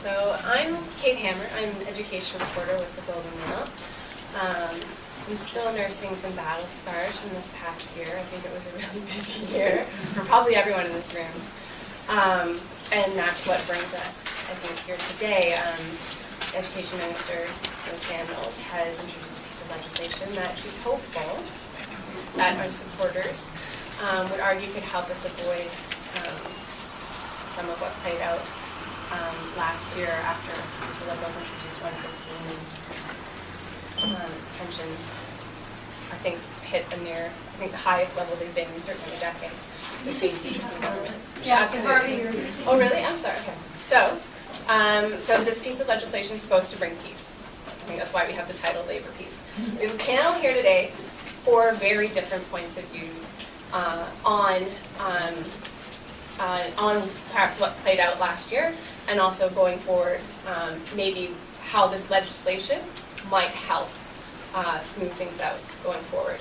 So I'm Kate Hammond. I'm an education reporter with the Building Mail. I'm still nursing some battle scars from this past year. I think it was a really busy year for probably everyone in this room. And that's what brings us, I think, here today. Education Minister Ms. Sandals has introduced a piece of legislation that she's hopeful that our supporters would argue could help us avoid some of what played out last year after the Liberals introduced 115. Tensions, I think, hit a near, I think, the highest level they've been in certainly a decade between teachers and government. Yeah, absolutely. Oh, really? I'm sorry. Okay. So this piece of legislation is supposed to bring peace. I think that's why we have the title Labor Peace. We have a panel here today for very different points of views on perhaps what played out last year, and also going forward, maybe how this legislation might help smooth things out going forward.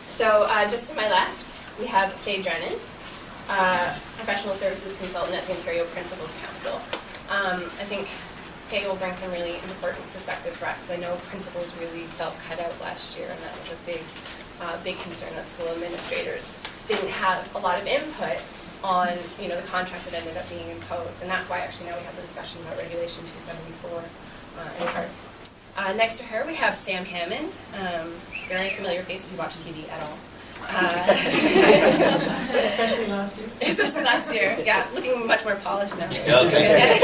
So just to my left, we have Faye, professional services consultant at the Ontario Principals Council. I think Faye will bring some really important perspective for us, because I know principals really felt cut out last year, and that was a big concern that school administrators didn't have a lot of input on the contract that ended up being imposed, and that's why actually now we have the discussion about Regulation 274 in part. Next to her we have Sam Hammond, very familiar face if you watch TV at all. Especially last year. Especially last year, yeah, looking much more polished now. Yeah, okay.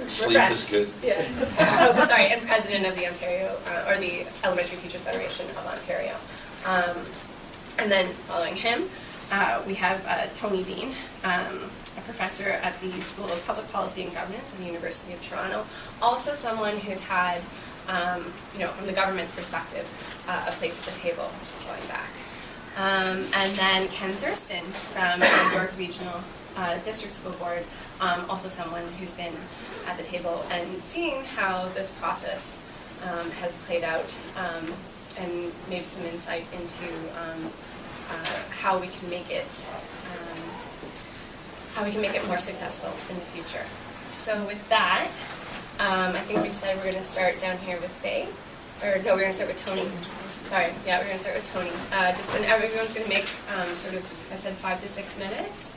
Sleep is good. Yeah. Oh, sorry, and president of the Ontario, or the Elementary Teachers Federation of Ontario. And then following him, we have Tony Dean, a professor at the School of Public Policy and Governance at the University of Toronto. Also someone who's had, from the government's perspective, a place at the table going back. And then Ken Thurston from the York Regional District School Board, also someone who's been at the table and seeing how this process has played out, and maybe some insight into how we can make it more successful in the future. So with that, I think we decided we're going to start down here with Faye. Or no, we're going to start with Tony. Sorry, yeah, we're going to start with Tony. And everyone's going to make sort of, I said, 5 to 6 minutes.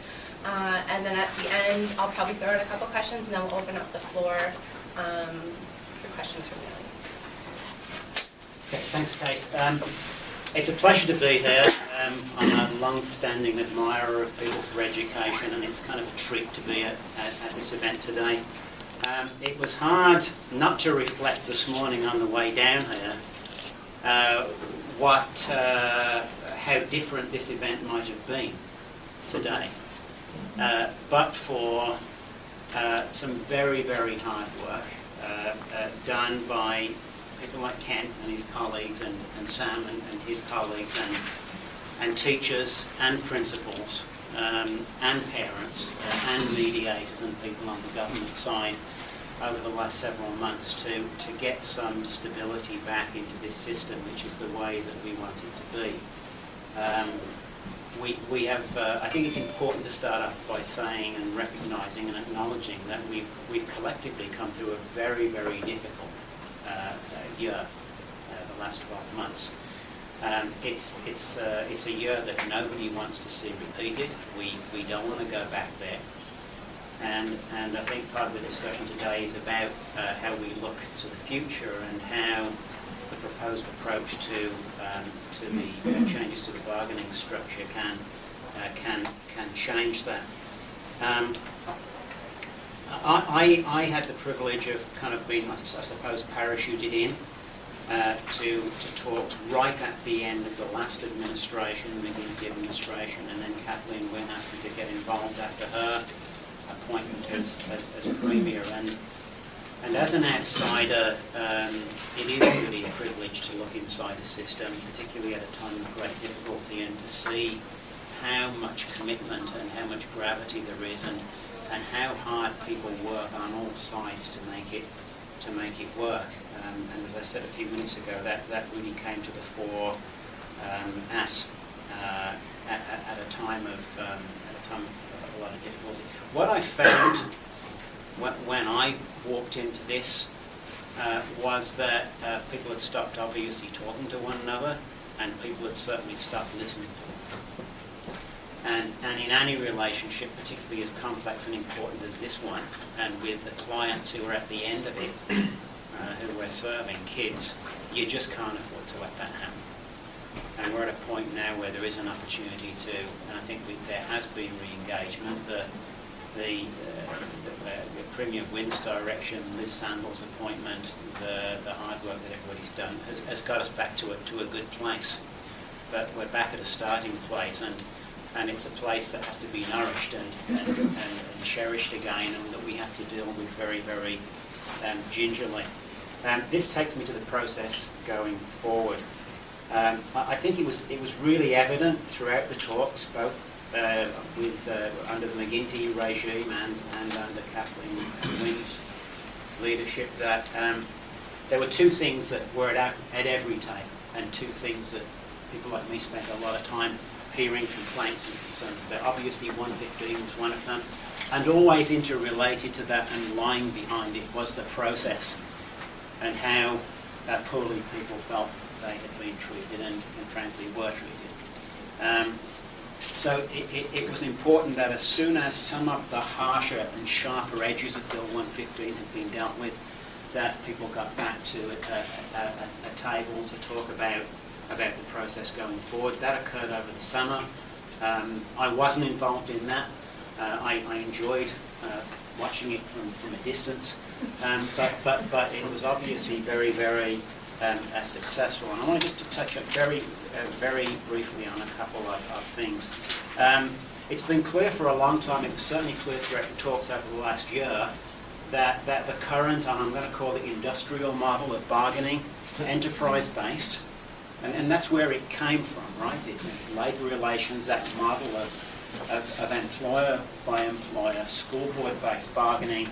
And then at the end, I'll probably throw out a couple questions, and then we'll open up the floor for questions from the audience. Okay, thanks, Kate. It's a pleasure to be here. I'm a long-standing admirer of People for Education, and it's kind of a treat to be at this event today. It was hard not to reflect this morning on the way down here how different this event might have been today, but for some very, very hard work done by people like Ken and his colleagues, and Sam and his colleagues, and teachers and principals and parents and mediators and people on the government side over the last several months to get some stability back into this system, which is the way that we want it to be. We have. I think it's important to start off by saying and recognising and acknowledging that we've collectively come through a very, very difficult year, the last 12 months. It's a year that nobody wants to see repeated. We don't want to go back there. And I think part of the discussion today is about how we look to the future, and how the proposed approach to the changes to the bargaining structure can change that. I had the privilege of kind of being, I suppose, parachuted in to talks right at the end of the last administration, the McGuinty administration, and then Kathleen Wynne asked me to get involved after her appointment as Premier. And as an outsider, it is really a privilege to look inside a system, particularly at a time of great difficulty, and to see how much commitment and how much gravity there is, and how hard people work on all sides to make it work. And as I said a few minutes ago, that really came to the fore at a time of a lot of difficulty. What I found when I walked into this was that people had stopped obviously talking to one another, and people had certainly stopped listening to them. And in any relationship, particularly as complex and important as this one, and with the clients who are at the end of it, who we're serving, kids, you just can't afford to let that happen. And we're at a point now where there is an opportunity to, and I think there has been re-engagement. The Premier Wynn's direction, Liz Sandal's appointment, the hard work that everybody's done has got us back to a good place. But we're back at a starting place, and it's a place that has to be nourished and cherished again, and that we have to deal with very, very gingerly. This takes me to the process going forward. I think it was really evident throughout the talks, both under the McGuinty regime and under Kathleen Wynn's leadership, that there were two things that were at every table, and two things that people like me spent a lot of time hearing complaints and concerns about. Obviously 115 was one of them, and always interrelated to that and lying behind it was the process and how poorly people felt they had been treated and frankly were treated. So it was important that as soon as some of the harsher and sharper edges of Bill 115 had been dealt with, that people got back to a table to talk about the process going forward. That occurred over the summer. I wasn't involved in that. I enjoyed watching it from a distance, but it was obviously very, very successful. And I want just to touch on very briefly on a couple of things. It's been clear for a long time, it was certainly clear throughout the talks over the last year, that the current, and I'm going to call it industrial model of bargaining, enterprise-based, and that's where it came from, right? It's labour relations, that model of employer by employer, school board-based bargaining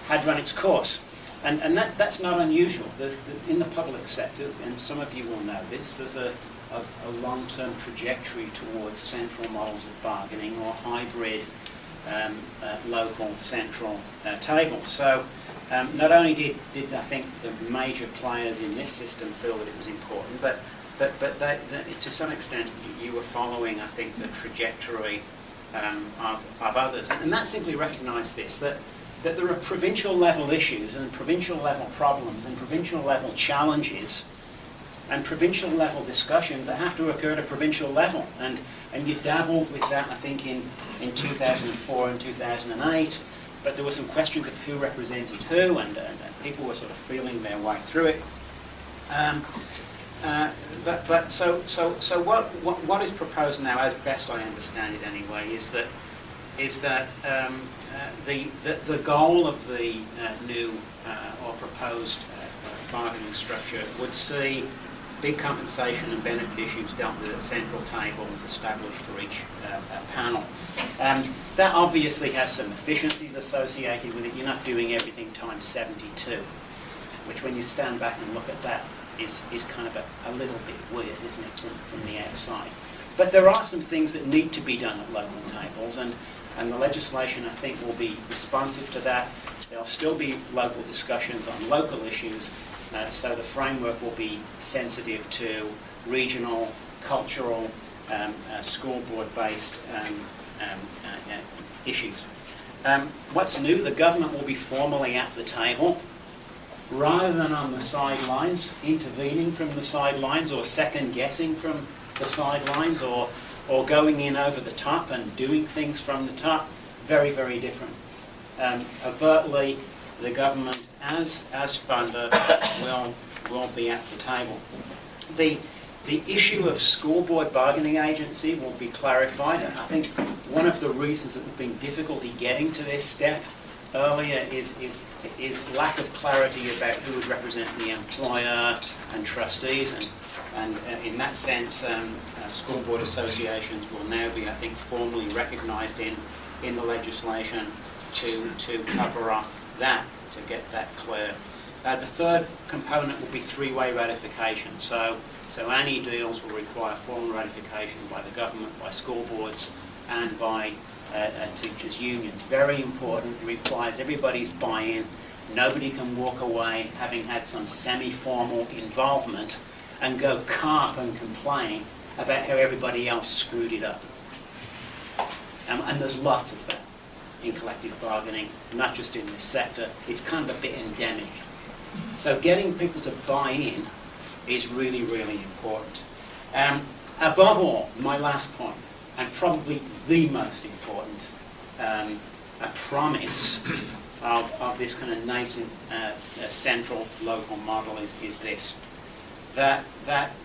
had run its course. And that's not unusual. In the public sector, and some of you will know this, there's a long-term trajectory towards central models of bargaining or hybrid local central tables. So not only did I think the major players in this system feel that it was important, but to some extent you were following, I think, the trajectory of others. And that simply recognised this, that there are provincial level issues and provincial level problems and provincial level challenges and provincial level discussions that have to occur at a provincial level. And you dabbled with that, I think, in 2004 and 2008, but there were some questions of who represented who, and people were sort of feeling their way through it. So what is proposed now, as best I understand it anyway, is that the goal of the new or proposed bargaining structure would see big compensation and benefit issues dealt with at central tables established for each panel. That obviously has some efficiencies associated with it. You're not doing everything times 72, which when you stand back and look at that is kind of a little bit weird, isn't it, from the outside. But there are some things that need to be done at local tables, and the legislation, I think, will be responsive to that. There'll still be local discussions on local issues, so the framework will be sensitive to regional, cultural, school board-based issues. What's new, the government will be formally at the table, rather than on the sidelines, intervening from the sidelines or second-guessing from the sidelines or going in over the top and doing things from the top. Very, very different. Overtly, the government as funder will be at the table. The issue of school board bargaining agency will be clarified, and I think one of the reasons that there's been difficulty getting to this step earlier is lack of clarity about who would represent the employer and trustees, and in that sense, school board associations will now be, I think, formally recognised in the legislation to cover off that, to get that clear. The third component will be three-way ratification. So any deals will require formal ratification by the government, by school boards, and by teachers' unions. Very important. It requires everybody's buy-in. Nobody can walk away having had some semi-formal involvement and go carp and complain about how everybody else screwed it up. And there's lots of that in collective bargaining, not just in this sector. It's kind of a bit endemic. So getting people to buy in is really, really important. Above all, my last point, and probably the most important a promise of this kind of nascent central local model is this, that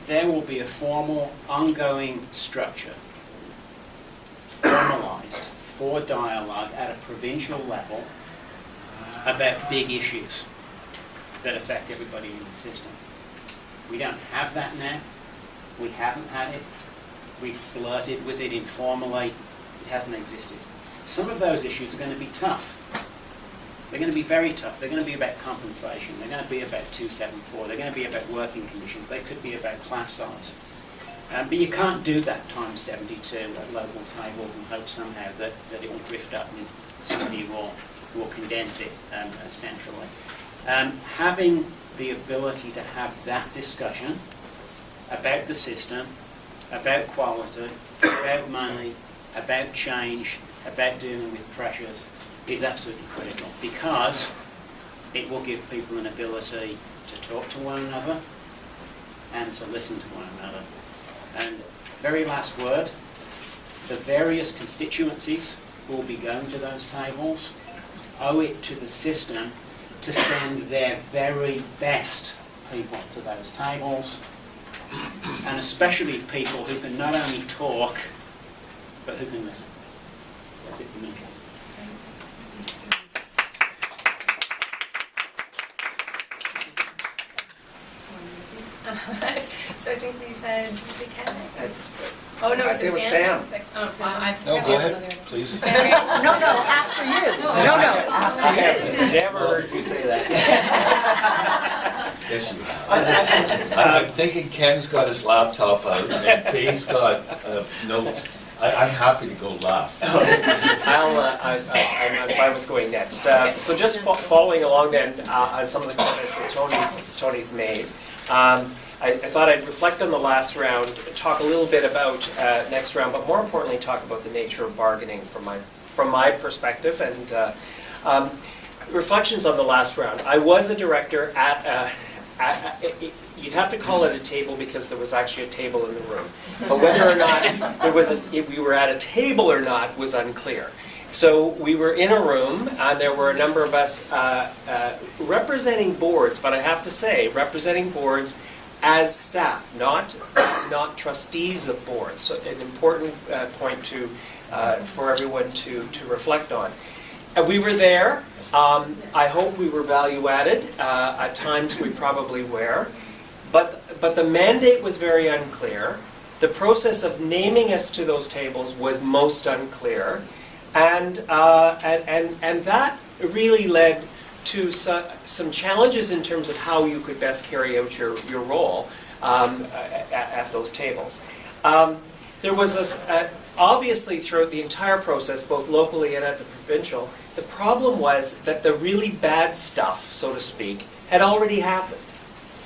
there will be a formal ongoing structure formalised for dialogue at a provincial level about big issues that affect everybody in the system. We don't have that now. We haven't had it. We've flirted with it informally. It hasn't existed. Some of those issues are going to be tough. They're going to be very tough. They're going to be about compensation. They're going to be about 274. They're going to be about working conditions. They could be about class size. But you can't do that times 72 at local tables and hope somehow that it will drift up and somebody will condense it centrally. Having the ability to have that discussion about the system, about quality, about money, about change, about dealing with pressures is absolutely critical, because it will give people an ability to talk to one another and to listen to one another. And very last word, the various constituencies who will be going to those tables owe it to the system to send their very best people to those tables, and especially people who can not only talk, but who can listen. That's it for me. So I think we said Ken next. Oh no, is it Sam? Oh, I've No, go ahead, please. No, after you. No, after you. Never heard you say that. Yes, you have. I'm thinking Ken's got his laptop out and Faye's got notes. I'm happy to go last. I'm fine with going next. So just following along then on some of the comments that Tony's made, I thought I'd reflect on the last round, talk a little bit about next round, but more importantly talk about the nature of bargaining from my perspective, and reflections on the last round. I was a director at you'd have to call it a table because there was actually a table in the room. But whether or not if we were at a table or not was unclear. So we were in a room, there were a number of us representing boards, but I have to say, representing boards as staff, not trustees of boards. So an important point for everyone to reflect on. We were there. I hope we were value added. At times we probably were. But the mandate was very unclear. The process of naming us to those tables was most unclear. And that really led to some challenges in terms of how you could best carry out your role at those tables. There was obviously throughout the entire process, both locally and at the provincial, the problem was that the really bad stuff, so to speak, had already happened.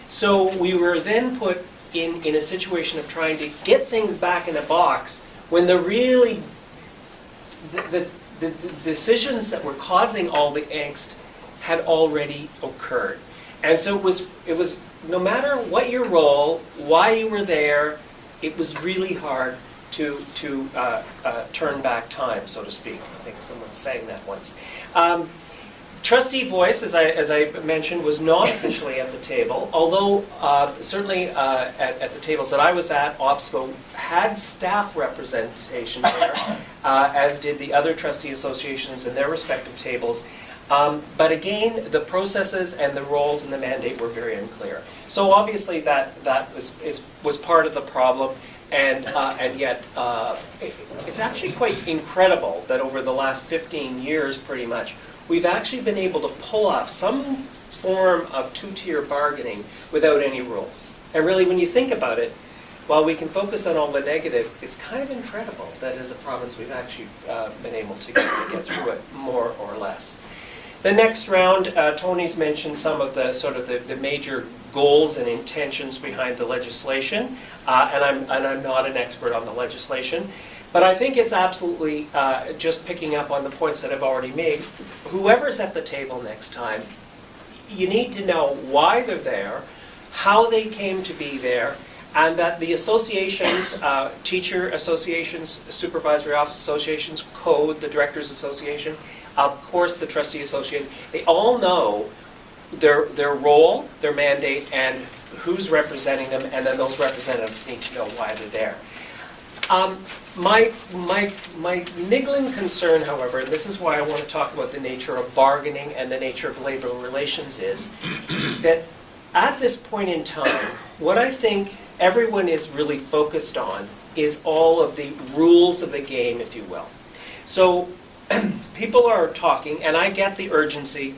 So we were then put in a situation of trying to get things back in a box when the decisions that were causing all the angst had already occurred. And so it was no matter what your role, why you were there, it was really hard to turn back time, so to speak. I think someone sang that once. Trustee voice, as I mentioned, was not officially at the table, although certainly at the tables that I was at, OPSPO had staff representation there, as did the other trustee associations in their respective tables. But again, the processes and the roles and the mandate were very unclear. So obviously that was part of the problem, and yet it's actually quite incredible that over the last 15 years, pretty much, we've actually been able to pull off some form of two-tier bargaining without any rules. And really, when you think about it, while we can focus on all the negative, it's kind of incredible that as a province we've actually been able to get through it more or less. The next round, Tony's mentioned some of the sort of the major goals and intentions behind the legislation, and I'm not an expert on the legislation, but I think it's absolutely just picking up on the points that I've already made. Whoever's at the table next time, you need to know why they're there, how they came to be there, and that the associations, teacher associations, supervisory office associations, code, the directors association, of course the trustee association, they all know their role, their mandate, and who's representing them, and then those representatives need to know why they're there. My niggling concern, however, and this is why I want to talk about the nature of bargaining and the nature of labor relations, is that at this point in time, what I think everyone is really focused on is all of the rules of the game, if you will. So people are talking, and I get the urgency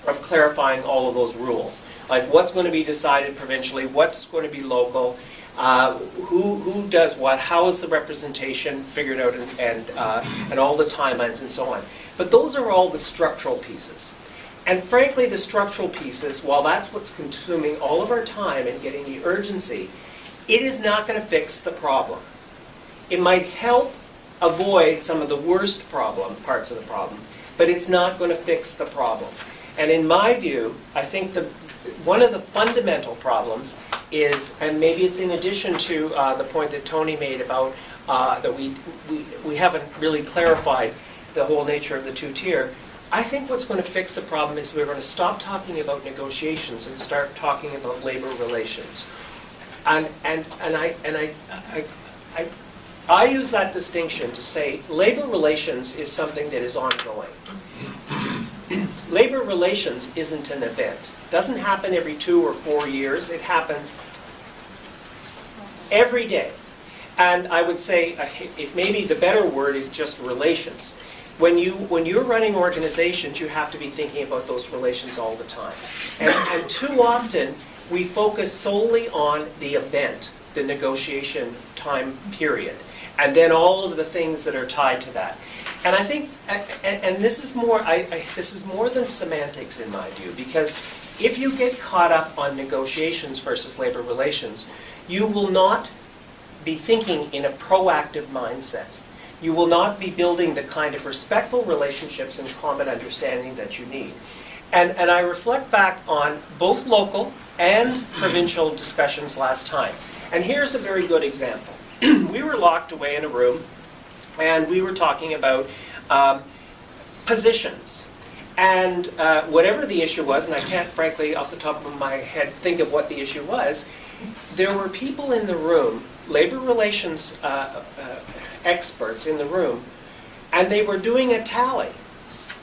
of clarifying all of those rules. Like what's going to be decided provincially, what's going to be local, who does what, how is the representation figured out, and all the timelines and so on. But those are all the structural pieces. And frankly, the structural pieces, while that's what's consuming all of our time and getting the urgency, it is not going to fix the problem. It might help avoid some of the worst parts of the problem, but it's not going to fix the problem. And in my view, I think one of the fundamental problems is, and maybe it's in addition to the point that Tony made about that we haven't really clarified the whole nature of the two-tier. I think what's going to fix the problem is we're going to stop talking about negotiations and start talking about labor relations. And I use that distinction to say labor relations is something that is ongoing. Labor relations isn't an event. It doesn't happen every 2 or 4 years. It happens every day. And I would say maybe the better word is just relations. When you're running organizations, you have to be thinking about those relations all the time. And too often, we focus solely on the event, the negotiation time period, and then all of the things that are tied to that. And I think, and this is more, this is more than semantics in my view, because if you get caught up on negotiations versus labor relations, you will not be thinking in a proactive mindset. You will not be building the kind of respectful relationships and common understanding that you need. And I reflect back on both local and provincial discussions last time. And here's a very good example. We were locked away in a room, and we were talking about positions. And whatever the issue was, and I can't frankly off the top of my head think of what the issue was, there were people in the room, labor relations experts in the room, and they were doing a tally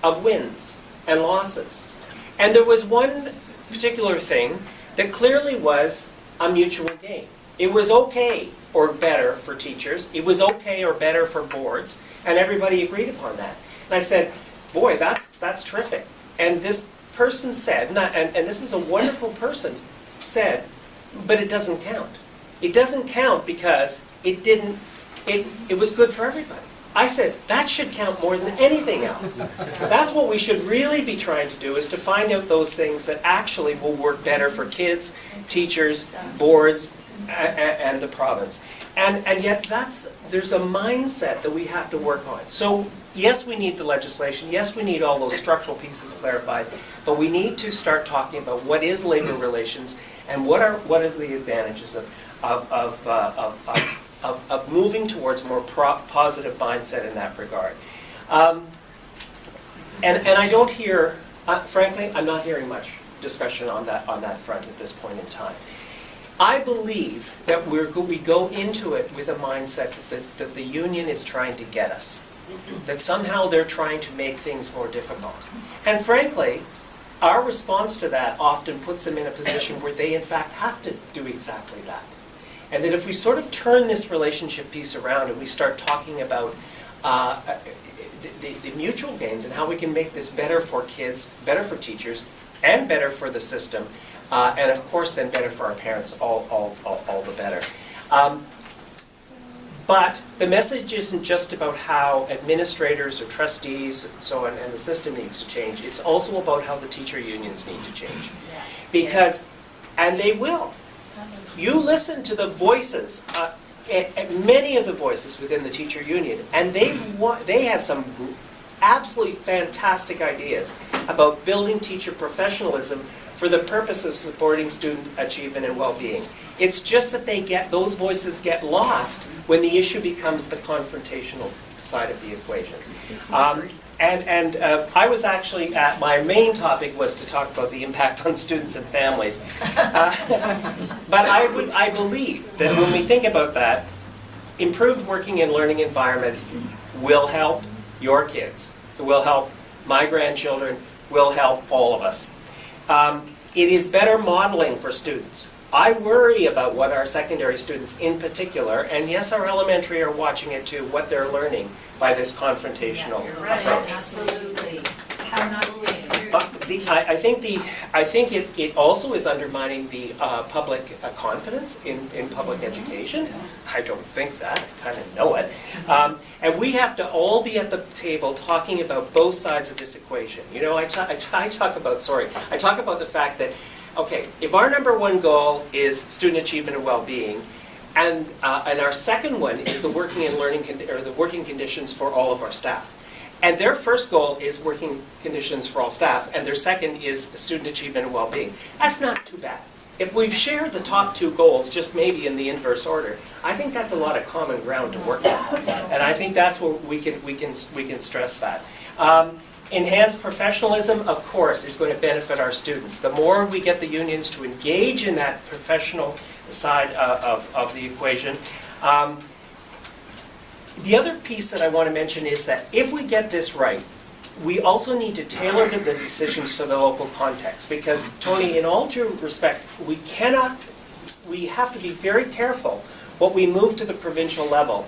of wins and losses. And there was one particular thing that clearly was a mutual gain. It was okay or better for teachers, it was okay or better for boards, and everybody agreed upon that. And I said, boy, that's terrific. And this person said, and this is a wonderful person, said, but it doesn't count. It doesn't count because it was good for everybody. I said, that should count more than anything else. That's what we should really be trying to do, is to find out those things that actually will work better for kids, teachers, boards, and the province. And yet there's a mindset that we have to work on. So yes, we need the legislation. Yes, we need all those structural pieces clarified. But we need to start talking about what is labor relations and what is the advantages of moving towards more positive mindset in that regard. And I don't hear, frankly, I'm not hearing much discussion on that front at this point in time. I believe that we go into it with a mindset that the union is trying to get us, that somehow they're trying to make things more difficult. And frankly, our response to that often puts them in a position where they in fact have to do exactly that. And that if we sort of turn this relationship piece around and we start talking about the mutual gains and how we can make this better for kids, better for teachers, and better for the system, and of course then better for our parents, all the better. But the message isn't just about how administrators or trustees and so on and the system needs to change. It's also about how the teacher unions need to change. Because, and they will. You listen to the voices, many of the voices within the teacher union, and they have some absolutely fantastic ideas about building teacher professionalism for the purpose of supporting student achievement and well-being. It's just that those voices get lost when the issue becomes the confrontational side of the equation. I was actually, my main topic was to talk about the impact on students and families. But I believe that when we think about that, improved working and learning environments will help your kids. It will help my grandchildren, will help all of us. It is better modeling for students. I worry about what our secondary students in particular, and yes, our elementary are watching it too, what they're learning by this confrontational approach. Absolutely. But I think it also is undermining the public confidence in public education. I don't think that. I kind of know it. And we have to all be at the table talking about both sides of this equation. You know, I talk about the fact that, okay, if our number one goal is student achievement and well-being, and our second one is the working and learning the working conditions for all of our staff. And their first goal is working conditions for all staff, and their second is student achievement and well-being. That's not too bad. If we've shared the top two goals, just maybe in the inverse order, I think that's a lot of common ground to work from. And I think that's where we can stress that. Enhanced professionalism, of course, is going to benefit our students. The more we get the unions to engage in that professional side of the equation. The other piece that I want to mention is that if we get this right, we also need to tailor the decisions to the local context. Because, Tony, in all due respect, we have to be very careful what we move to the provincial level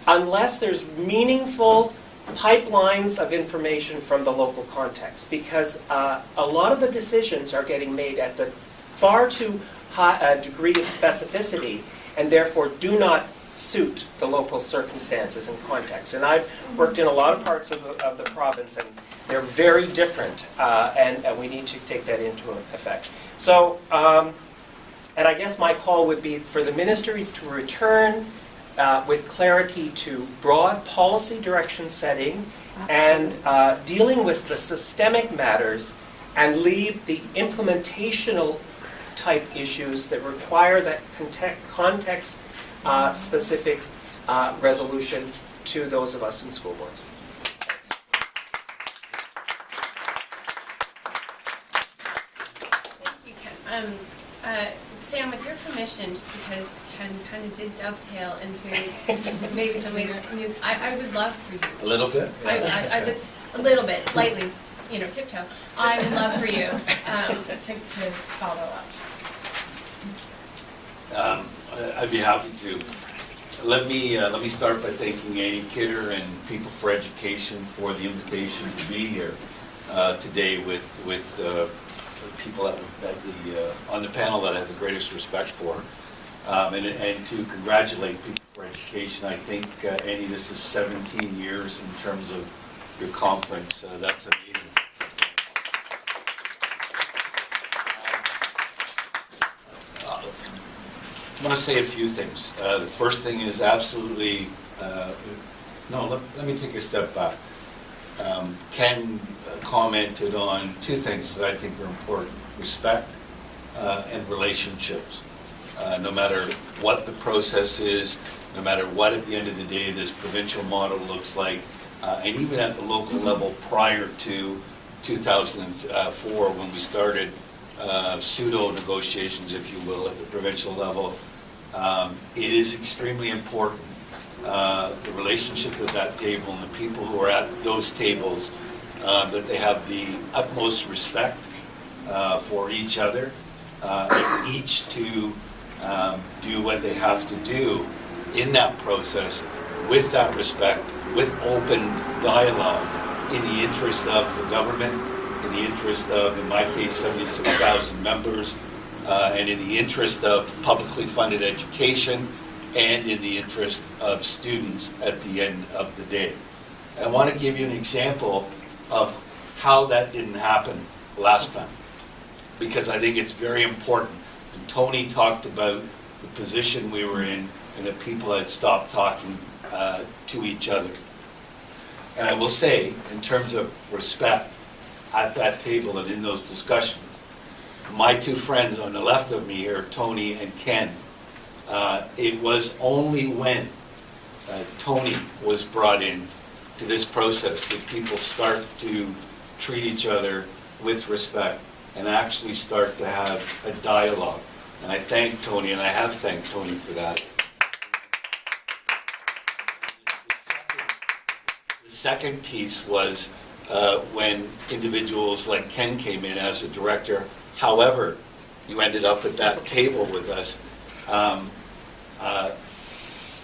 unless there's meaningful pipelines of information from the local context. Because a lot of the decisions are getting made at the far too high a degree of specificity and therefore do not suit the local circumstances and context. And I've worked in a lot of parts of the province, and they're very different, and we need to take that into effect. So, and I guess my call would be for the ministry to return with clarity to broad policy direction setting and dealing with the systemic matters, and leave the implementational type issues that require that context specific resolution to those of us in school boards. Thank you, Ken. Sam, with your permission, just because Ken kind of did dovetail into maybe some ways, I would love for you. A little bit? I would, a little bit, lightly, tiptoe. I would love for you to follow up. I'd be happy to. Let me start by thanking Annie Kidder and People for Education for the invitation to be here today with people on the panel that I have the greatest respect for, and to congratulate People for Education. I think, Annie, this is 17 years in terms of your conference. That's amazing. I want to say a few things. The first thing is absolutely, let me take a step back. Ken commented on two things that I think are important: respect and relationships. No matter what the process is, no matter what at the end of the day this provincial model looks like, and even at the local level prior to 2004 when we started pseudo negotiations, if you will, at the provincial level, it is extremely important, the relationship at that table and the people who are at those tables, that they have the utmost respect for each other, and each to do what they have to do in that process with that respect, with open dialogue, in the interest of the government, in the interest of, in my case, 76,000 members, and in the interest of publicly funded education, and in the interest of students at the end of the day. And I want to give you an example of how that didn't happen last time, because I think it's very important. And Tony talked about the position we were in and that people had stopped talking to each other. And I will say, in terms of respect, at that table and in those discussions, my two friends on the left of me here, Tony and Ken, it was only when Tony was brought in to this process did people start to treat each other with respect and actually start to have a dialogue. And I thank Tony, and I have thanked Tony for that. The second piece was when individuals like Ken came in as a director. However, you ended up at that table with us,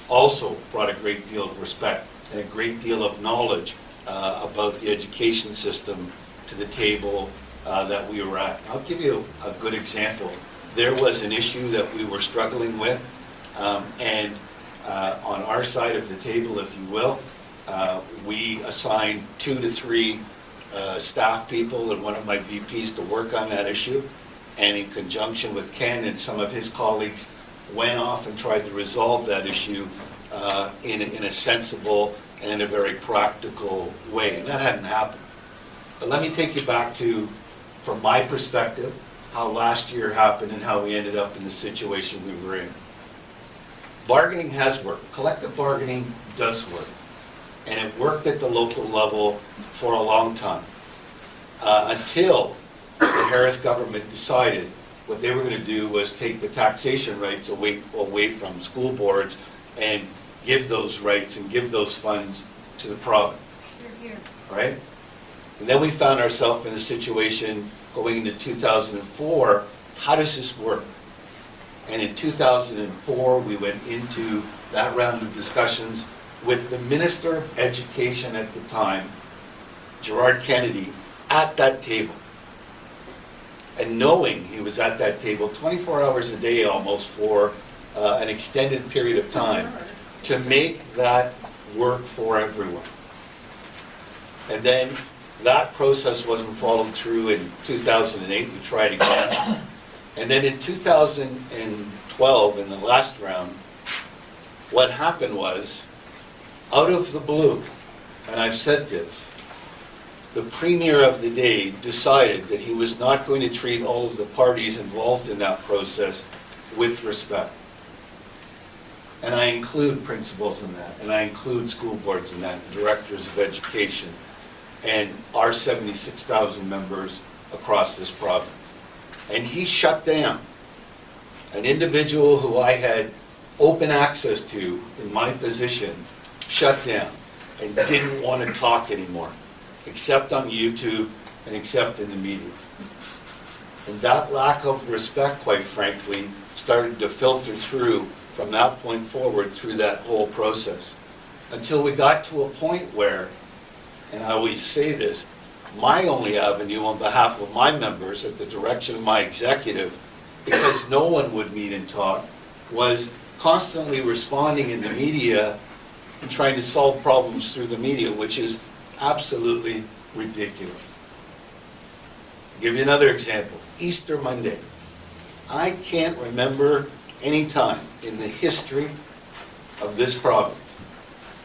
also brought a great deal of respect and a great deal of knowledge about the education system to the table that we were at. I'll give you a good example. There was an issue that we were struggling with, and on our side of the table, if you will, we assigned 2 to 3 staff people and one of my VPs to work on that issue, and in conjunction with Ken and some of his colleagues, went off and tried to resolve that issue in a sensible and in a very practical way, and that hadn't happened. But let me take you back to, from my perspective, how last year happened and how we ended up in the situation we were in. Bargaining has worked. Collective bargaining does work. And it worked at the local level for a long time, until the Harris government decided what they were going to do was take the taxation rights away from school boards and give those rights and give those funds to the province. Right? And then we found ourselves in a situation going into 2004, how does this work? And in 2004, we went into that round of discussions with the Minister of Education at the time, Gerard Kennedy, at that table. And knowing he was at that table 24 hours a day almost for an extended period of time to make that work for everyone. And then that process wasn't followed through in 2008, we tried again. And then in 2012, in the last round, what happened was, out of the blue, and I've said this, the premier of the day decided that he was not going to treat all of the parties involved in that process with respect. And I include principals in that, and I include school boards in that, directors of education, and our 76,000 members across this province. And he shut down an individual who I had open access to in my position, shut down and didn't want to talk anymore, except on YouTube and except in the media. And that lack of respect, quite frankly, started to filter through from that point forward through that whole process. Until we got to a point where, and I always say this, my only avenue on behalf of my members at the direction of my executive, because no one would meet and talk, was constantly responding in the media and trying to solve problems through the media, which is absolutely ridiculous. I'll give you another example. Easter Monday. I can't remember any time in the history of this province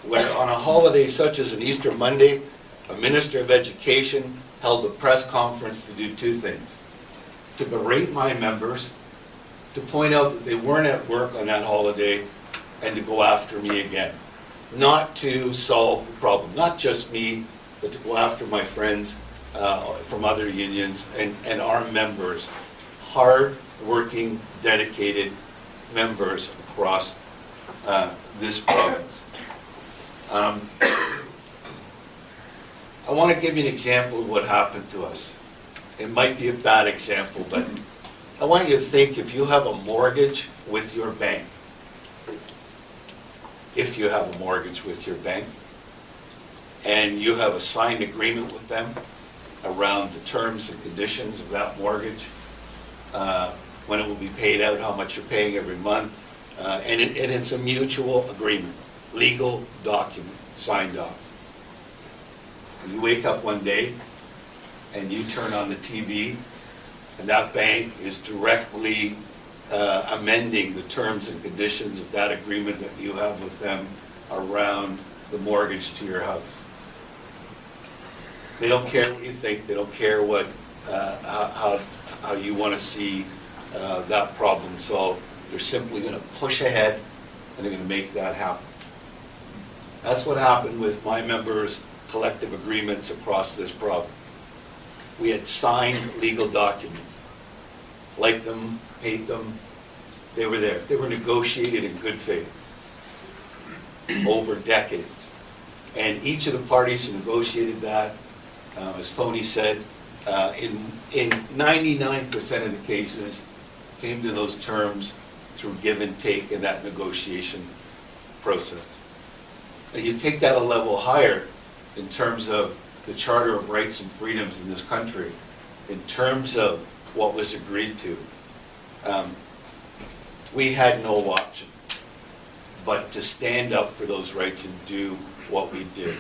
where on a holiday such as an Easter Monday, a Minister of Education held a press conference to do 2 things. To berate my members, to point out that they weren't at work on that holiday, and to go after me again. Not to solve the problem, not just me, but to go after my friends from other unions and our members, hard-working, dedicated members across this province. I want to give you an example of what happened to us. It might be a bad example, but I want you to think, if you have a mortgage with your bank, and you have a signed agreement with them around the terms and conditions of that mortgage, when it will be paid out, how much you're paying every month, And it's a mutual agreement, legal document, signed off. And you wake up one day and you turn on the TV and that bank is directly amending the terms and conditions of that agreement that you have with them around the mortgage to your house. They don't care what you think, they don't care what, how you want to see that problem solved. They're simply going to push ahead and they're going to make that happen. That's what happened with my members' collective agreements across this province. We had signed legal documents. Liked them, hate them, they were there. They were negotiated in good faith over decades. And each of the parties who negotiated that, as Tony said, in 99% of the cases, came to those terms through give and take in that negotiation process. And you take that a level higher in terms of the Charter of Rights and Freedoms in this country, in terms of what was agreed to. We had no option but to stand up for those rights and do what we did.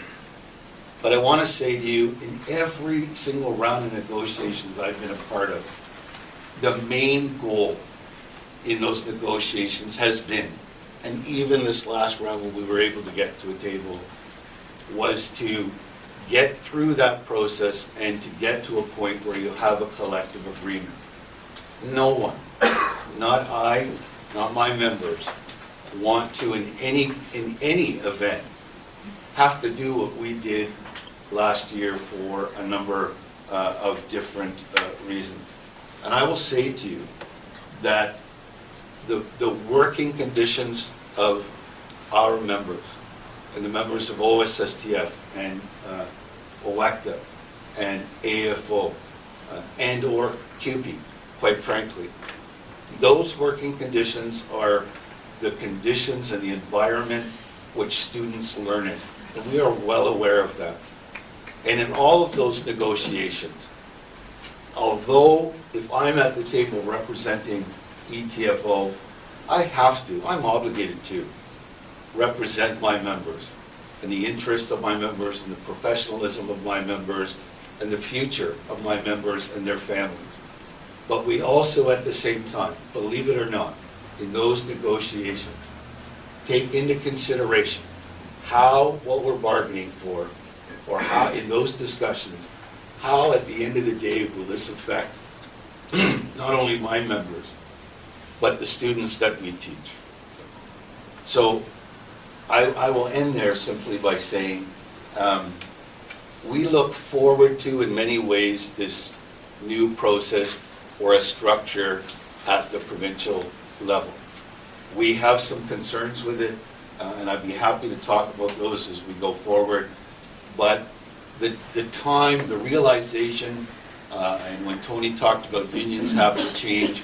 But I want to say to you, in every single round of negotiations I've been a part of, the main goal in those negotiations has been, and even this last round when we were able to get to a table, was to get through that process and to get to a point where you have a collective agreement. No one, not I, not my members, want to in any event have to do what we did last year for a number of different reasons. And I will say to you that the working conditions of our members and the members of OSSTF and OECTA and AFO and or CUPE, quite frankly, those working conditions are the conditions and the environment which students learn in. And we are well aware of that. And in all of those negotiations, although if I'm at the table representing ETFO, I have to, I'm obligated to represent my members and the interest of my members and the professionalism of my members and the future of my members and their families. But we also at the same time, believe it or not, in those negotiations, take into consideration how what we're bargaining for, or how in those discussions, how at the end of the day will this affect not only my members, but the students that we teach. So I will end there simply by saying we look forward to, in many ways, this new process or a structure at the provincial level. We have some concerns with it, and I'd be happy to talk about those as we go forward. But the time, the realization, and when Tony talked about unions have to change,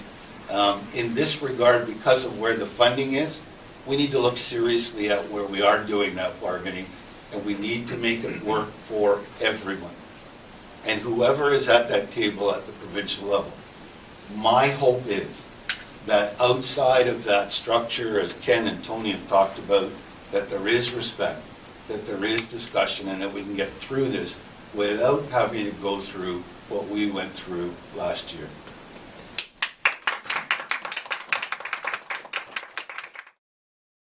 in this regard, because of where the funding is, we need to look seriously at where we are doing that bargaining, and we need to make it work for everyone. And whoever is at that table at the provincial level, my hope is that outside of that structure, as Ken and Tony have talked about, that there is respect, that there is discussion, and that we can get through this without having to go through what we went through last year.